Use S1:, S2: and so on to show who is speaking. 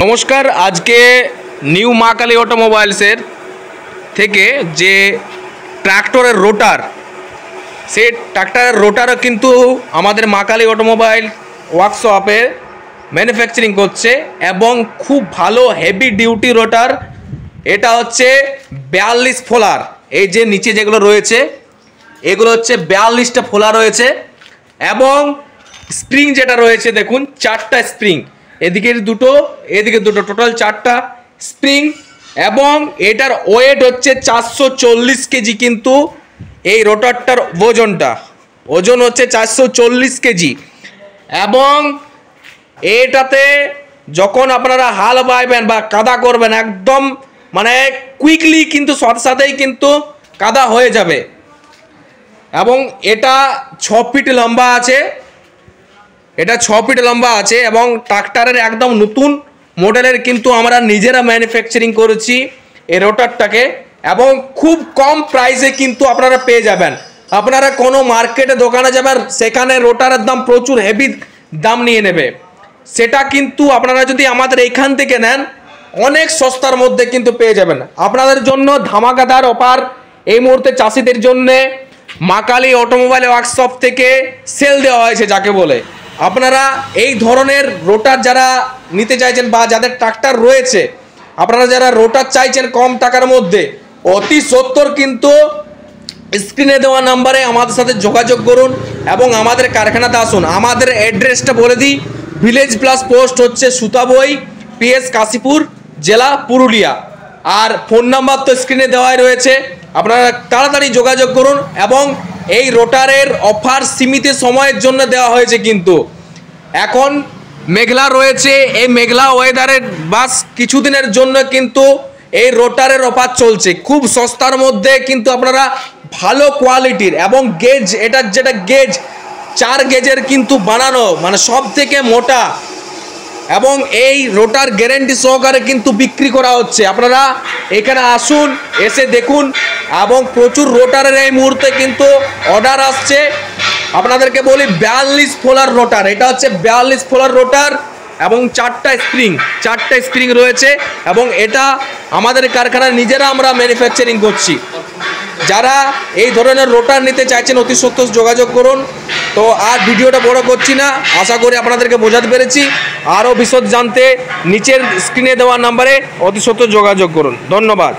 S1: नमस्कार आज के নিউ মা কালী অটোমোবাইলসের থেকে যে ট্রাক্টরের রোটার সেই ট্রাক্টরের রোটারও কিন্তু আমাদের মা কালী অটোমোবাইল ওয়ার্কশপে ম্যানুফ্যাকচারিং করছে এবং খুব ভালো হেভি ডিউটি রোটার। এটা হচ্ছে 42 ফোলার। এই যে নিচে যেগুলো রয়েছে এগুলো হচ্ছে 42টা ফোলা রয়েছে এবং স্প্রিং যেটা রয়েছে দেখুন 4টা স্প্রিং, এদিকে দুটো এদিকে দুটো, টোটাল 4টা স্প্রিং এবং এটার ওয়েট হচ্ছে 440 কেজি। কিন্তু এই রোটারটার ওজন হচ্ছে 440 কেজি এবং এটাতে যখন আপনারা হাল বাইবেন বা কাদা করবেন একদম মানে কুইকলি কিন্তু সাথে সাথেই কিন্তু কাদা হয়ে যাবে এবং এটা 6 ফিট লম্বা আছে। এটা 6 ফিট লম্বা আছে এবং ট্রাক্টরের একদম নতুন মডেলের কিন্তু আমরা নিজেরা ম্যানুফ্যাকচারিং করেছি এই রোটারটাকে এবং খুব কম প্রাইসে কিন্তু আপনারা পেয়ে যাবেন। আপনারা কোনো মার্কেটে দোকানে যাবেন সেখানে রোটারের দাম প্রচুর হেভি দাম নিয়ে নেবে, সেটা কিন্তু আপনারা যদি আমাদের এইখান থেকে নেন অনেক সস্তার মধ্যে কিন্তু পেয়ে যাবেন। আপনাদের জন্য ধামাকাদার অফার এই মুহূর্তে চাষিদের জন্য মা কালী অটোমোবাইল ওয়ার্কশপ থেকে সেল দেওয়া হয়েছে, যাকে বলে আপনারা এই ধরনের রোটার যারা নিতে চাইছেন বা যাদের ট্রাক্টর রয়েছে, আপনারা যারা রোটার চাইছেন কম টাকার মধ্যে অতি সত্তর কিন্তু স্ক্রিনে দেওয়া নাম্বারে আমাদের সাথে যোগাযোগ করুন এবং আমাদের কারখানাতে আসুন। আমাদের অ্যাড্রেসটা বলে দিই, ভিলেজ প্লাস পোস্ট হচ্ছে সুতাবই, PS কাশীপুর, জেলা পুরুলিয়া। আর ফোন নাম্বার তো স্ক্রিনে দেওয়াই রয়েছে, আপনারা তাড়াতাড়ি যোগাযোগ করুন এবং এই রোটারের অফার সীমিত সময়ের জন্য দেওয়া হয়েছে। কিন্তু এখন মেঘলা রয়েছে, এই মেঘলা ওয়েদারের বাস কিছুদিনের জন্য কিন্তু এই রোটারের অফার চলছে খুব সস্তার মধ্যে। কিন্তু আপনারা ভালো কোয়ালিটির এবং গেজ, এটার যেটা গেজ 4 গেজের কিন্তু বানানো, মানে সব থেকে মোটা এবং এই রোটার গ্যারেন্টি সহকারে কিন্তু বিক্রি করা হচ্ছে। আপনারা এখানে আসুন, এসে দেখুন এবং প্রচুর রোটারের এই মুহূর্তে কিন্তু অর্ডার আসছে। আপনাদেরকে বলি 42 ফোলার রোটার, এটা হচ্ছে 42 ফোলার রোটার এবং 4টা স্প্রিং রয়েছে এবং এটা আমাদের কারখানায় নিজেরা আমরা ম্যানুফ্যাকচারিং করছি। যারা এই ধরনের রোটার নিতে চাইছেন অতি সত্বর যোগাযোগ করুন। তো আর ভিডিওটা বড় করছি না, আশা করি আপনাদেরকে বোঝাতে পেরেছি। আরও বিশদ জানতে নিচের স্ক্রিনে দেওয়া নাম্বারে অতি সত্বর যোগাযোগ করুন। ধন্যবাদ।